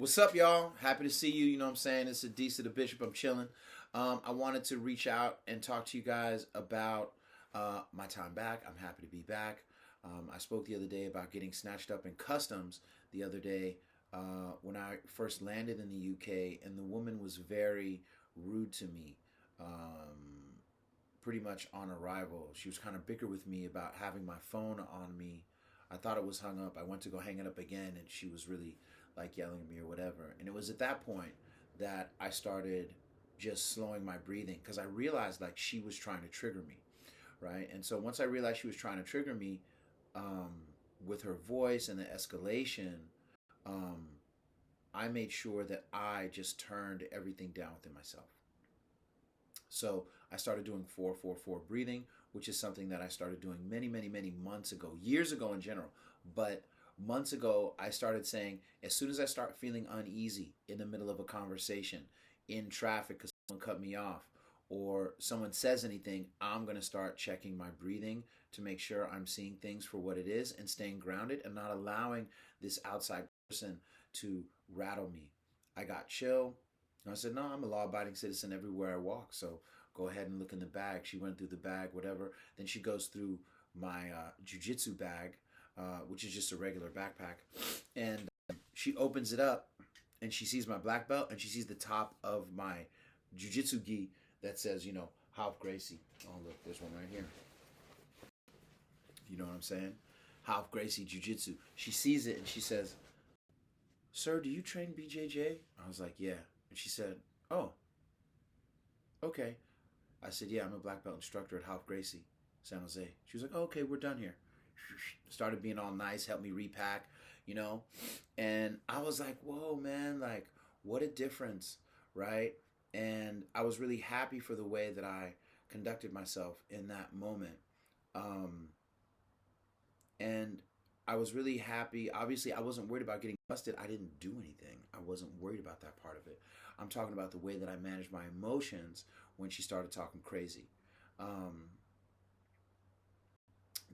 What's up, y'all? Happy to see you. You know what I'm saying? It's Adisa the Bishop. I'm chilling. I wanted to reach out and talk to you guys about my time back. I'm happy to be back. I spoke the other day about getting snatched up in customs the other day when I first landed in the UK, and the woman was very rude to me. Pretty much on arrival, she was kind of bicker with me about having my phone on me. I thought it was hung up. I went to go hang it up again, and she was really like yelling at me or whatever. And it was at that point that I started just slowing my breathing, because I realized like she was trying to trigger me, right? And so once I realized she was trying to trigger me with her voice and the escalation, um, I made sure that I just turned everything down within myself. So I started doing 4-4-4 breathing, which is something that I started doing many, many, many months ago, years ago in general. But months ago, I started saying, as soon as I start feeling uneasy in the middle of a conversation, in traffic because someone cut me off, or someone says anything, I'm going to start checking my breathing to make sure I'm seeing things for what it is and staying grounded and not allowing this outside person to rattle me. I got chill. I said, no, I'm a law-abiding citizen everywhere I walk, so go ahead and look in the bag. She went through the bag, whatever. Then she goes through my jiu-jitsu bag, which is just a regular backpack. And she opens it up, and she sees my black belt, and she sees the top of my jiu-jitsu gi that says, Half Gracie. Oh, look, there's one right here. You know what I'm saying? Half Gracie Jiu-Jitsu. She sees it, and she says, sir, do you train BJJ? I was like, yeah. And she said, oh, okay. I said, yeah, I'm a black belt instructor at Half Gracie, San Jose. She was like, oh, okay, we're done here. Started being all nice, helped me repack, And I was like, whoa, man, like, what a difference, right? And I was really happy for the way that I conducted myself in that moment. And I was really happy. Obviously, I wasn't worried about getting busted. I didn't do anything. I wasn't worried about that part of it. I'm talking about the way that I managed my emotions when she started talking crazy.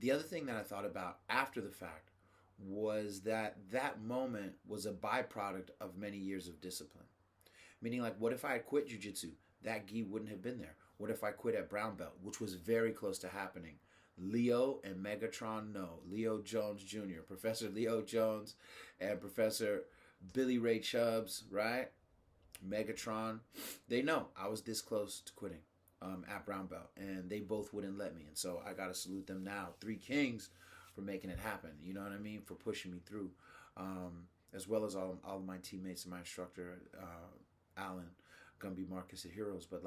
The other thing that I thought about after the fact was that moment was a byproduct of many years of discipline. Meaning, like, what if I had quit jiu-jitsu? That gi wouldn't have been there. What if I quit at brown belt, which was very close to happening? Leo and Megatron know. Leo Jones Jr., Professor Leo Jones and Professor Billy Ray Chubbs, right? Megatron, they know I was this close to quitting at brown belt, and they both wouldn't let me. And so I got to salute them now. Three Kings for making it happen. You know what I mean? For pushing me through, as well as all of my teammates and my instructor, Alan Gumby Marcus at Heroes. But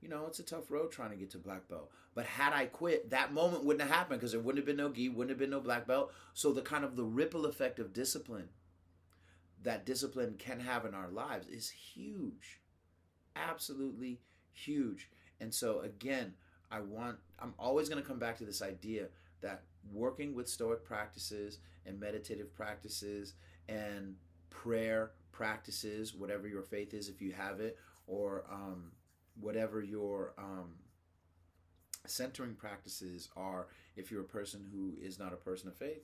it's a tough road trying to get to black belt. But had I quit, that moment wouldn't have happened, because there wouldn't have been no gi, wouldn't have been no black belt. So the ripple effect of discipline that discipline can have in our lives is huge. Absolutely huge. And so again, I'm always going to come back to this idea that working with Stoic practices and meditative practices and prayer practices, whatever your faith is, if you have it, or whatever your centering practices are, if you're a person who is not a person of faith,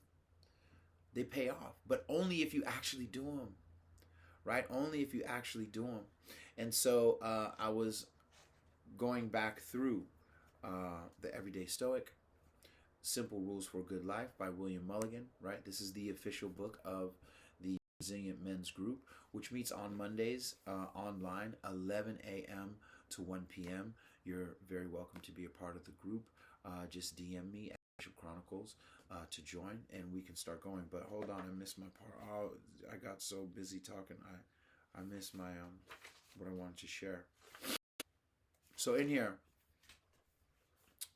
they pay off. But only if you actually do them, right? Only if you actually do them. And so I was going back through The Everyday Stoic, Simple Rules for a Good Life by William Mulligan, right? This is the official book of the Resilient Men's Group, which meets on Mondays online, 11 a.m. to 1 p.m. You're very welcome to be a part of the group. Just DM me at Bishop Chronicles to join, and we can start going. But hold on, I missed my part. Oh, I got so busy talking. I missed my what I wanted to share. So in here,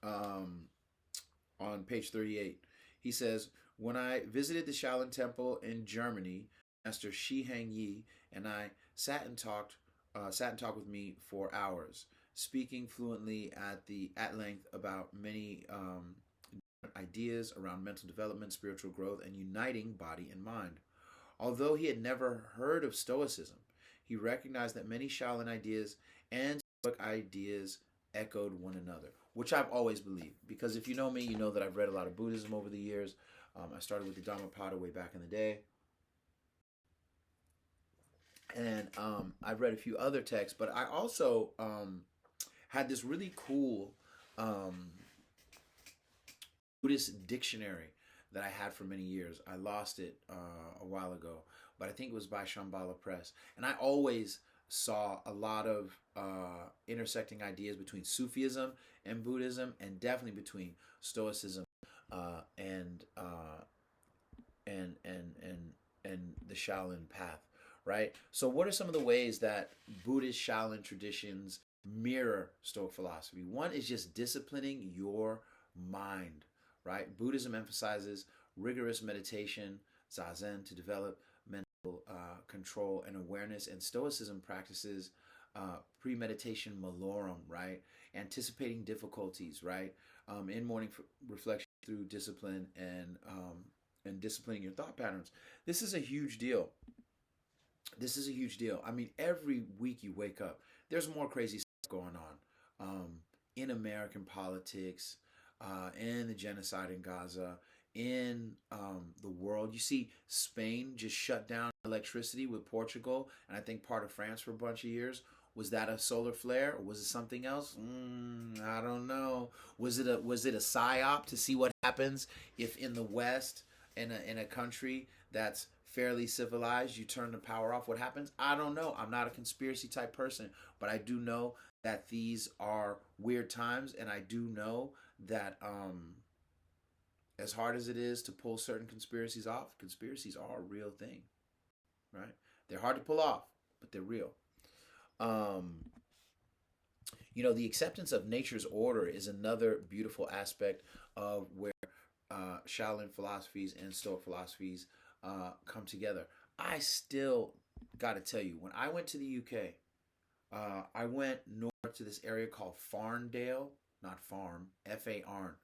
on page 38, he says, when I visited the Shaolin Temple in Germany, Master Shi Hang Yi and I sat and talked with me for hours, speaking fluently at length about many ideas around mental development, spiritual growth, and uniting body and mind. Although he had never heard of Stoicism, he recognized that many Shaolin ideas and Stoic ideas echoed one another, which I've always believed. Because if you know me, you know that I've read a lot of Buddhism over the years. I started with the Dhammapada way back in the day. And I've read a few other texts, but I also had this really cool um, Buddhist dictionary that I had for many years. I lost it a while ago, but I think it was by Shambhala Press. And I always saw a lot of intersecting ideas between Sufism and Buddhism, and definitely between Stoicism uh, and uh, and the Shaolin path, right? So, what are some of the ways that Buddhist Shaolin traditions mirror Stoic philosophy? One is just disciplining your mind, right? Buddhism emphasizes rigorous meditation, zazen, to develop mental control and awareness, and Stoicism practices premeditation malorum, right? Anticipating difficulties, right? In morning reflection through discipline and disciplining your thought patterns. This is a huge deal. This is a huge deal. I mean, every week you wake up, there's more crazy stuff going on in American politics, in the genocide in Gaza, in the world. You see, Spain just shut down electricity with Portugal, and I think part of France for a bunch of years. Was that a solar flare, or was it something else? I don't know. Was it a psyop to see what happens if in the West, in a country that's fairly civilized, you turn the power off? What happens? I don't know. I'm not a conspiracy type person, but I do know that these are weird times, and I do know that as hard as it is to pull certain conspiracies off, conspiracies are a real thing, right? They're hard to pull off, but they're real. Um, the acceptance of nature's order is another beautiful aspect of where Shaolin philosophies and Stoic philosophies come together. I still got to tell you, when I went to the UK, I went north to this area called Farndale, not farm, Farn,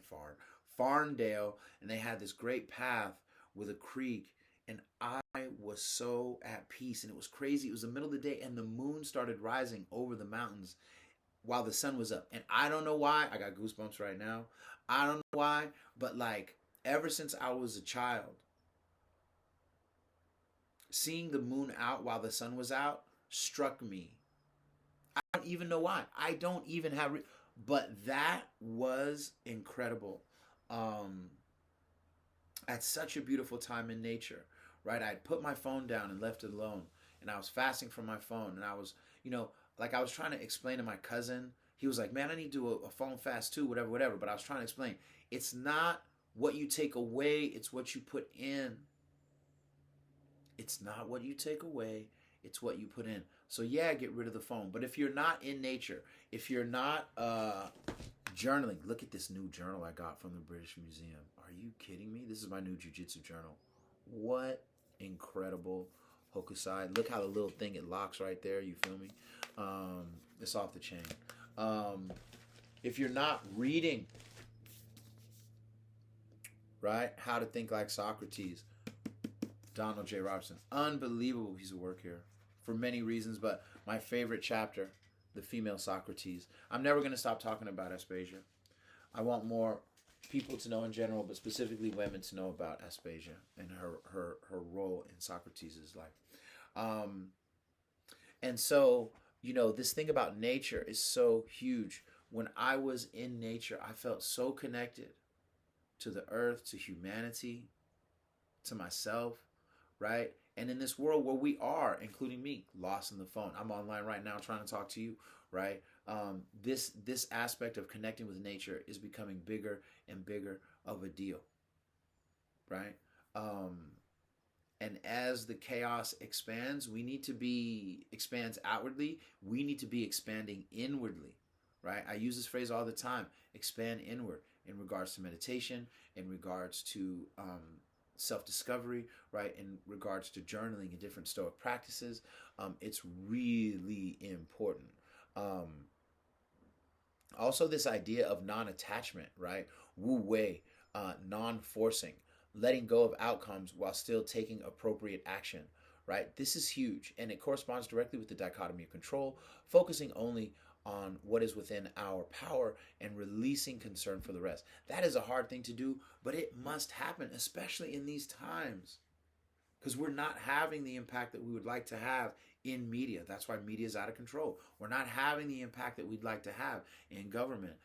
Farn, Farndale, and they had this great path with a creek, and I was so at peace, and it was crazy. It was the middle of the day, and the moon started rising over the mountains while the sun was up. And I don't know why. I got goosebumps right now. I don't know why, but like ever since I was a child, seeing the moon out while the sun was out struck me. I don't even know why. I don't even have, but that was incredible. Um, at such a beautiful time in nature, right? I put my phone down and left it alone, and I was fasting from my phone, and I was, like I was trying to explain to my cousin. He was like, "Man, I need to do a phone fast too, whatever, whatever." But I was trying to explain, it's not what you take away; it's what you put in. It's not what you take away; it's what you put in. So yeah, get rid of the phone. But if you're not in nature, if you're not journaling, look at this new journal I got from the British Museum. Are you kidding me? This is my new jiu-jitsu journal. What incredible hokusai. Look how the little thing, it locks right there. You feel me? It's off the chain. If you're not reading, right? How to Think Like Socrates. Donald J. Robertson. Unbelievable piece of work here for many reasons, but my favorite chapter, the female Socrates. I'm never going to stop talking about Aspasia. I want more people to know in general, but specifically women to know about Aspasia and her role in Socrates' life. And so, this thing about nature is so huge. When I was in nature, I felt so connected to the earth, to humanity, to myself, right? And in this world where we are, including me, lost in the phone. I'm online right now trying to talk to you, right? This aspect of connecting with nature is becoming bigger and bigger of a deal, right? And as the chaos expands, expands outwardly, we need to be expanding inwardly, right? I use this phrase all the time, expand inward, in regards to meditation, in regards to self-discovery, right? In regards to journaling and different Stoic practices. It's really important. Also, this idea of non-attachment, right? Wu Wei, non-forcing, letting go of outcomes while still taking appropriate action, right? This is huge, and it corresponds directly with the dichotomy of control, focusing only on what is within our power and releasing concern for the rest. That is a hard thing to do, but it must happen, especially in these times. because we're not having the impact that we would like to have in media. That's why media is out of control. We're not having the impact that we'd like to have in government.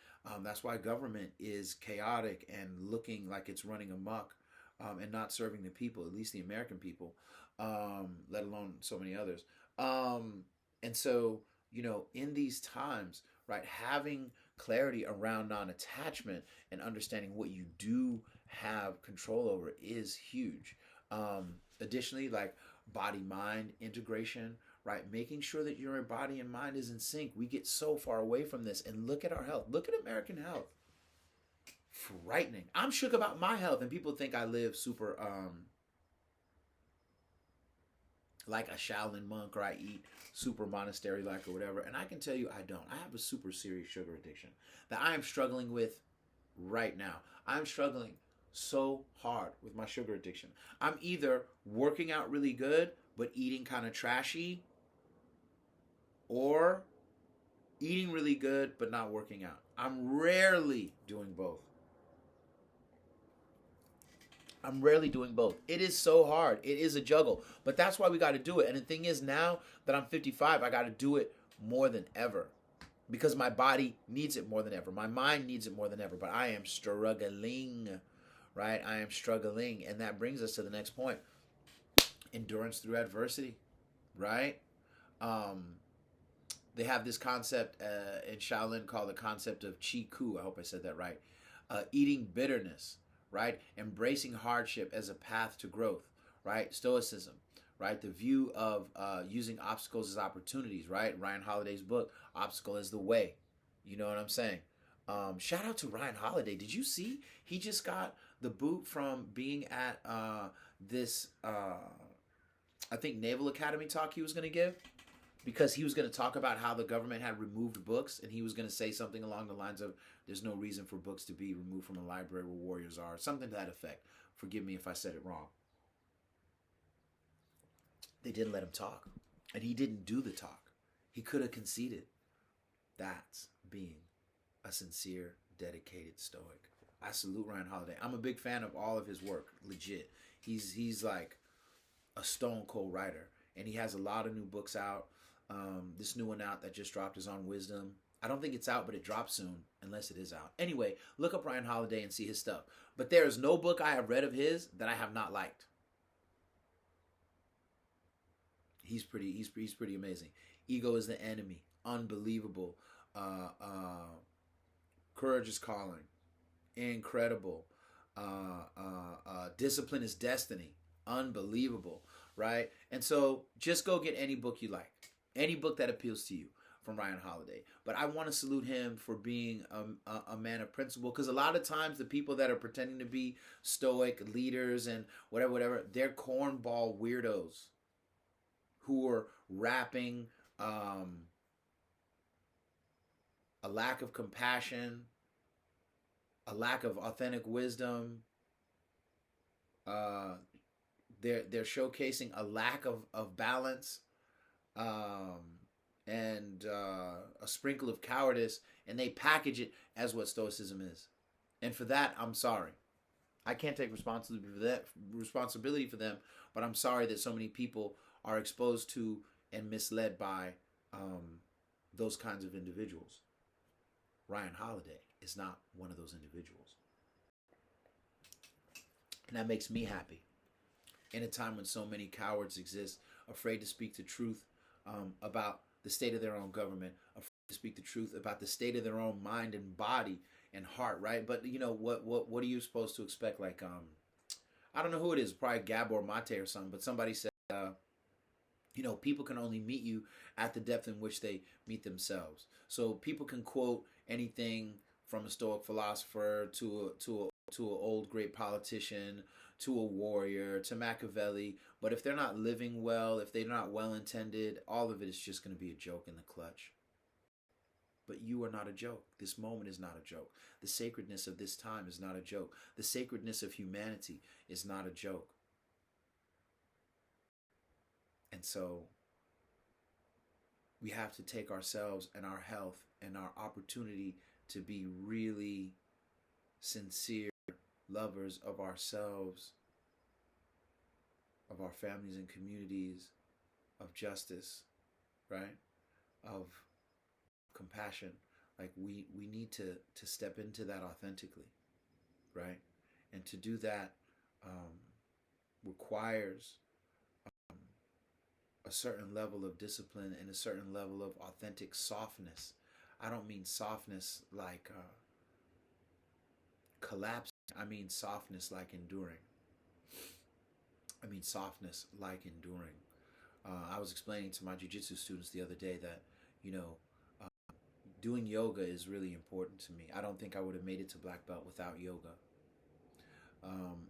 That's why government is chaotic and looking like it's running amok, and not serving the people, at least the American people, let alone so many others. And so, in these times, right, having clarity around non attachment and understanding what you do have control over is huge. Additionally, like body mind integration, right? Making sure that your body and mind is in sync. We get so far away from this. And look at our health. Look at American health. Frightening. I'm shook about my health, and people think I live super like a Shaolin monk, or I eat super monastery like or whatever. And I can tell you I don't. I have a super serious sugar addiction that I am struggling with right now. I'm struggling so hard with my sugar addiction. I'm either working out really good but eating kind of trashy, or eating really good but not working out. I'm rarely doing both. I'm rarely doing both. It is so hard. It is a juggle. But that's why we got to do it. And the thing is, now that I'm 55, I got to do it more than ever. Because my body needs it more than ever. My mind needs it more than ever. But I am struggling, right? I am struggling. And that brings us to the next point. Endurance through adversity, right? They have this concept in Shaolin called the concept of Chi Ku. I hope I said that right. Eating bitterness, right? Embracing hardship as a path to growth, right? Stoicism, right? The view of using obstacles as opportunities, right? Ryan Holiday's book, Obstacle is the Way. You know what I'm saying? Shout out to Ryan Holiday. Did you see? He just got the boot from being at this, I think, Naval Academy talk he was going to give. Because he was going to talk about how the government had removed books, and he was going to say something along the lines of, there's no reason for books to be removed from a library where warriors are. Something to that effect. Forgive me if I said it wrong. They didn't let him talk. And he didn't do the talk. He could have conceded. That's being a sincere, dedicated Stoic. I salute Ryan Holiday. I'm a big fan of all of his work. Legit. He's like a stone cold writer. And he has a lot of new books out. This new one out that just dropped is on wisdom. I don't think it's out, but it drops soon, unless it is out. Anyway, look up Ryan Holiday and see his stuff. But there is no book I have read of his that I have not liked. He's pretty amazing. Ego is the Enemy. Unbelievable. Courage is Calling. Incredible. Discipline is Destiny. Unbelievable. Right? And so just go get any book you like. Any book that appeals to you from Ryan Holiday. But I want to salute him for being a man of principle, because a lot of times the people that are pretending to be Stoic leaders and whatever, they're cornball weirdos who are rapping a lack of compassion, a lack of authentic wisdom. They're showcasing a lack of balance, and a sprinkle of cowardice, and they package it as what Stoicism is. And for that, I'm sorry. I can't take responsibility for them, but I'm sorry that so many people are exposed to and misled by those kinds of individuals. Ryan Holiday is not one of those individuals. And that makes me happy. In a time when so many cowards exist, afraid to speak the truth about the state of their own government, afraid to speak the truth about the state of their own mind and body and heart, right? But what are you supposed to expect? Like, I don't know who it is, probably Gabor Mate or something, but somebody said, people can only meet you at the depth in which they meet themselves. So people can quote anything from a Stoic philosopher to an old great politician, to a warrior, to Machiavelli. But if they're not living well, if they're not well intended, all of it is just going to be a joke in the clutch. But you are not a joke. This moment is not a joke. The sacredness of this time is not a joke. The sacredness of humanity is not a joke. And so we have to take ourselves and our health and our opportunity to be really sincere lovers of ourselves, of our families and communities, of justice, right? Of compassion. Like we need to step into that authentically, right? And to do that um, requires a certain level of discipline and a certain level of authentic softness. I don't mean softness like collapsing. I mean softness like enduring. I mean softness like enduring. I was explaining to my jiu-jitsu students the other day that, you know, uh, doing yoga is really important to me. I don't think I would have made it to black belt without yoga.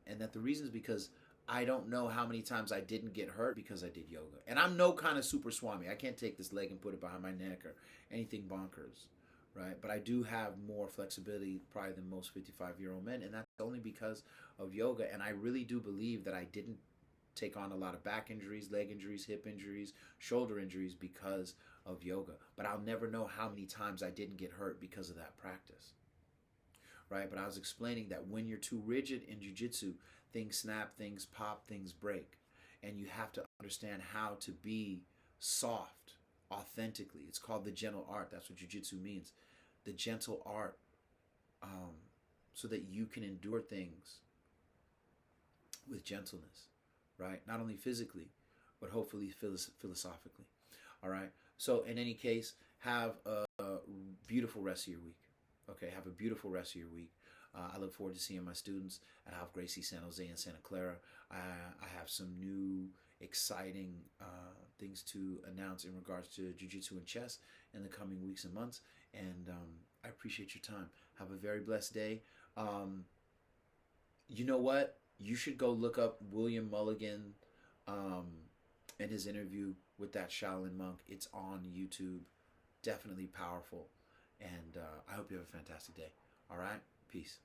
And that the reason is because I don't know how many times I didn't get hurt because I did yoga. And I'm no kind of super swami. I can't take this leg and put it behind my neck or anything bonkers, right? But I do have more flexibility probably than most 55-year-old men, and that's only because of yoga. And I really do believe that I didn't take on a lot of back injuries, leg injuries, hip injuries, shoulder injuries because of yoga. But I'll never know how many times I didn't get hurt because of that practice, right? But I was explaining that when you're too rigid in jiu-jitsu, things snap, things pop, things break. And you have to understand how to be soft authentically. It's called the gentle art. That's what jiu-jitsu means. The gentle art, so that you can endure things with gentleness, right? Not only physically, but hopefully philosophically. All right. So in any case, have a beautiful rest of your week. Okay, have a beautiful rest of your week. I look forward to seeing my students at Half Gracie, San Jose, and Santa Clara. I have some new exciting things to announce in regards to jiu-jitsu and chess in the coming weeks and months. And I appreciate your time. Have a very blessed day. You know what? You should go look up William Mulligan and his interview with that Shaolin monk. It's on YouTube. Definitely powerful. And I hope you have a fantastic day. All right? Peace.